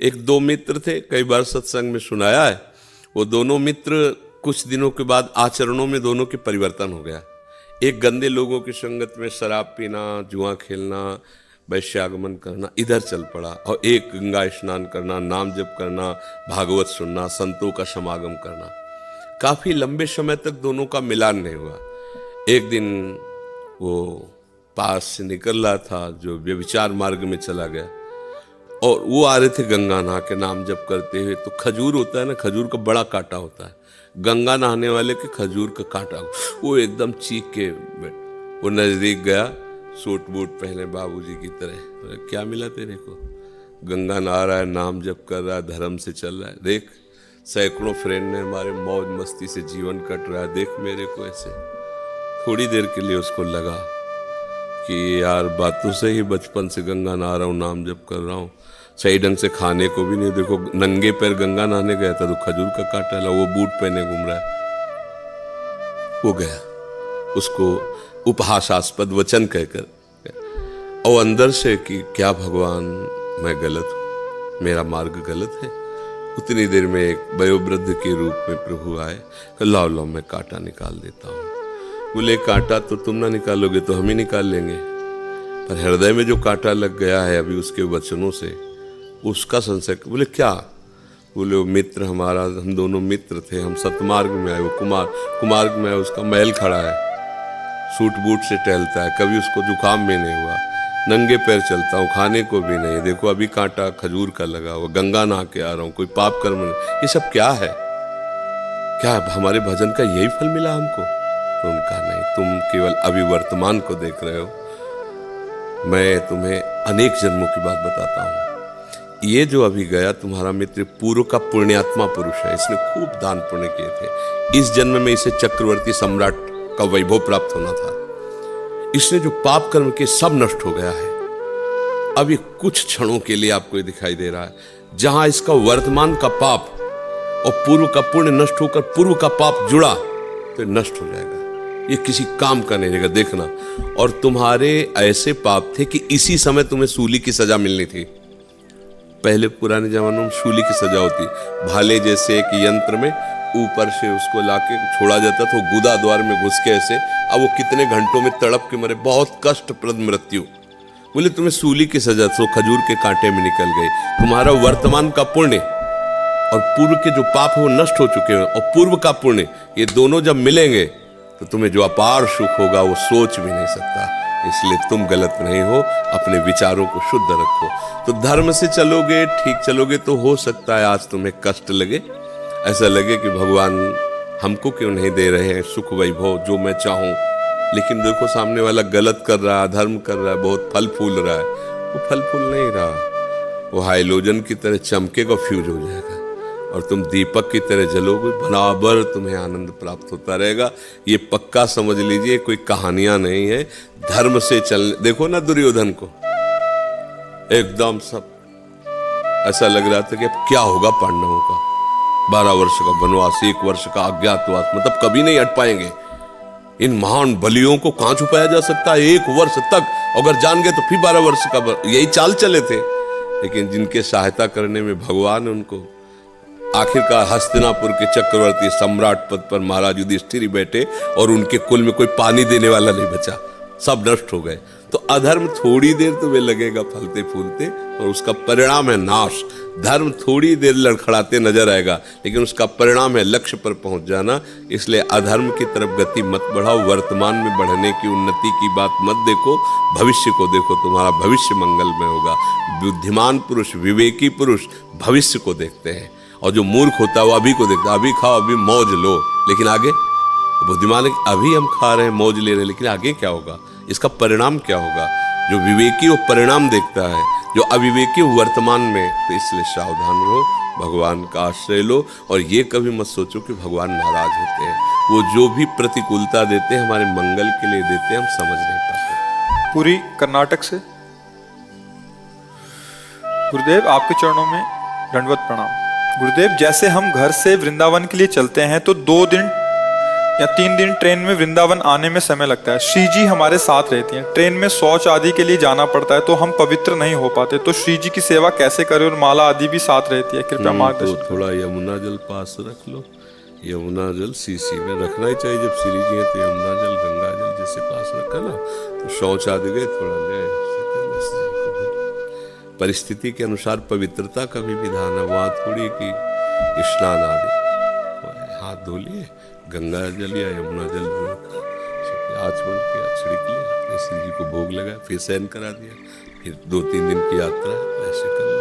एक दो मित्र थे, कई बार सत्संग में सुनाया है। वो दोनों मित्र कुछ दिनों के बाद आचरणों में दोनों के परिवर्तन हो गया। एक गंदे लोगों की संगत में शराब पीना, जुआ खेलना, वैश्यागमन करना इधर चल पड़ा, और एक गंगा स्नान करना, नाम जप करना, भागवत सुनना, संतों का समागम करना। काफी लंबे समय तक दोनों का मिलान नहीं हुआ। एक दिन वो पास से निकल रहा था जो व्यभिचार मार्ग में चला गया, और वो आ रहे थे गंगा नहा के नाम जप करते हुए। तो खजूर होता है ना, खजूर का बड़ा कांटा होता है, गंगा नहाने वाले के खजूर का कांटा, वो एकदम चीख के वो नजदीक गया, सूट बूट पहने बाबूजी की तरह। क्या मिला तेरे को? गंगा नहा रहा है, नाम जप कर रहा है, धर्म से चल रहा है, देख सैकड़ों फ्रेंड ने हमारे मौज मस्ती से जीवन कट रहा है, देख मेरे को ऐसे। थोड़ी देर के लिए उसको लगा कि यार बातों से ही बचपन से गंगा नहा रहा हूँ, नाम जप कर रहा हूँ, सही ढंग से खाने को भी नहीं। देखो नंगे पैर गंगा नहाने गया था तो खजूर का कांटा ला, वो बूट पहने घूम रहा है। वो गया, उसको उपहासास्पद वचन कहकर, और अंदर से कि क्या भगवान मैं गलत हूँ, मेरा मार्ग गलत है। उतनी देर में एक वयोवृद्ध के रूप में प्रभु आए, लाओ लाओ मैं कांटा निकाल देता हूँ। बोले कांटा तो तुम ना निकालोगे तो हम ही निकाल लेंगे, पर हृदय में जो कांटा लग गया है अभी उसके वचनों से, उसका संशय। बोले क्या? बोले वो मित्र हमारा, हम दोनों मित्र थे, हम सतमार्ग में आए, वो कुमार्ग में आए, उसका महल खड़ा है, सूट बूट से टहलता है, कभी उसको जुकाम भी नहीं हुआ, नंगे पैर चलता हूँ, खाने को भी नहीं, देखो अभी कांटा खजूर का लगा हुआ, गंगा नहा के आ रहा हूँ, कोई पाप कर्म नहीं, ये सब क्या है? क्या हमारे भजन का यही फल मिला हमको? तो उनका नहीं, तुम केवल अभी वर्तमान को देख रहे हो, मैं तुम्हें अनेक जन्मों की बात बताता हूँ। ये जो अभी गया तुम्हारा मित्र पूर्व का पुण्यात्मा पुरुष है, इसने खूब दान पुण्य किए थे, इस जन्म में इसे चक्रवर्ती सम्राट का वैभव प्राप्त होना था। इसने जो पाप कर्म के सब नष्ट हो गया है। अभी कुछ क्षणों के लिए आपको ये दिखाई दे रहा है, जहां इसका वर्तमान का पाप और पूर्व का पुण्य नष्ट होकर पूर्व का पाप जुड़ा तो नष्ट हो जाएगा, ये किसी काम का नहीं रहेगा, देखना। और तुम्हारे ऐसे पाप थे कि इसी समय तुम्हें सूली की सजा मिलनी थी। पहले पुराने जमानों में सूली की सजा होती, भाले जैसे एक यंत्र में ऊपर से उसको लाके छोड़ा जाता था, गुदा द्वार में घुस के ऐसे, अब वो कितने घंटों में तड़प के मरे, बहुत कष्टप्रद मृत्यु। बोले तुम्हें सूली की सजा तो खजूर के कांटे में निकल गई। तुम्हारा वर्तमान का पुण्य और पूर्व के जो पाप है वो नष्ट हो चुके हैं, और पूर्व का पुण्य, ये दोनों जब मिलेंगे तो तुम्हें जो अपार सुख होगा वो सोच भी नहीं सकता। इसलिए तुम गलत नहीं हो, अपने विचारों को शुद्ध रखो। तो धर्म से चलोगे, ठीक चलोगे तो हो सकता है आज तुम्हें कष्ट लगे, ऐसा लगे कि भगवान हमको क्यों नहीं दे रहे हैं सुख वैभव जो मैं चाहूं। लेकिन देखो सामने वाला गलत कर रहा है, अधर्म कर रहा है, बहुत फल फूल रहा है, वो फल फूल नहीं रहा, वो हाइलोजन की तरह चमकेगा, फ्यूज हो जाएगा, और तुम दीपक की तरह जलोगे, बराबर तुम्हें आनंद प्राप्त होता रहेगा। ये पक्का समझ लीजिए, कोई कहानियां नहीं है, धर्म से चलने। देखो ना दुर्योधन को, एकदम सब ऐसा लग रहा था कि अब क्या होगा पांडवों का, 12 वर्ष का वनवास, 1 वर्ष का अज्ञातवास, मतलब कभी नहीं हट पाएंगे। इन महान बलियों को कहां छुपाया जा सकता है 1 वर्ष तक, अगर जान गए तो फिर 12 वर्ष का, यही चाल चले थे। लेकिन जिनके सहायता करने में भगवान उनको, आखिरकार हस्तिनापुर के चक्रवर्ती सम्राट पद पर महाराज युधिष्ठिर बैठे, और उनके कुल में कोई पानी देने वाला नहीं बचा, सब नष्ट हो गए। तो अधर्म थोड़ी देर तुम्हें लगेगा फलते फूलते, और उसका परिणाम है नाश। धर्म थोड़ी देर लड़खड़ाते नजर आएगा, लेकिन उसका परिणाम है लक्ष्य पर पहुंच जाना। इसलिए अधर्म की तरफ गति मत बढ़ाओ, वर्तमान में बढ़ने की, उन्नति की बात मत देखो, भविष्य को देखो, तुम्हारा भविष्य मंगलमय होगा। बुद्धिमान पुरुष, विवेकी पुरुष भविष्य को देखते हैं, और जो मूर्ख होता है वो अभी को देखता है, अभी खाओ, अभी मौज लो, लेकिन आगे। बुद्धिमान है अभी हम खा रहे हैं, मौज ले रहे हैं, लेकिन आगे क्या होगा, इसका परिणाम क्या होगा। जो विवेकी वो परिणाम देखता है, जो अविवेकी वर्तमान में। तो इसलिए सावधान रहो, भगवान का आश्रय लो, और ये कभी मत सोचो कि भगवान नाराज होते हैं। वो जो भी प्रतिकूलता देते हैं हमारे मंगल के लिए देते हैं, हम समझ नहीं पाते। पूरी कर्नाटक से गुरुदेव आपके चरणों में दंडवत प्रणाम। गुरुदेव, जैसे हम घर से वृंदावन के लिए चलते हैं तो 2 दिन या 3 दिन ट्रेन में वृंदावन आने में समय लगता है। श्री जी हमारे साथ रहती हैं। ट्रेन में शौच आदि के लिए जाना पड़ता है तो हम पवित्र नहीं हो पाते, तो श्री जी की सेवा कैसे करें? और माला आदि भी साथ रहती है, कृपया तो मार्गदर्शन। थोड़ा यमुना जल पास रख लो। यमुना जल सीसी में रखना ही चाहिए। जब श्री जी हैं तो यमुना जल गंगा जल जैसे पास रखा ना, तो शौच आदि गए थोड़ा ले आए। परिस्थिति के अनुसार पवित्रता का भी विधान है। वहाँ थोड़ी कि स्नान आदि, हाथ धो लिए, गंगा जल या यमुना जल आचमन किया, छिड़क लिया, अपने श्री जी को भोग लगाया, फिर शयन करा दिया, फिर 2-3 दिन की यात्रा ऐसे कर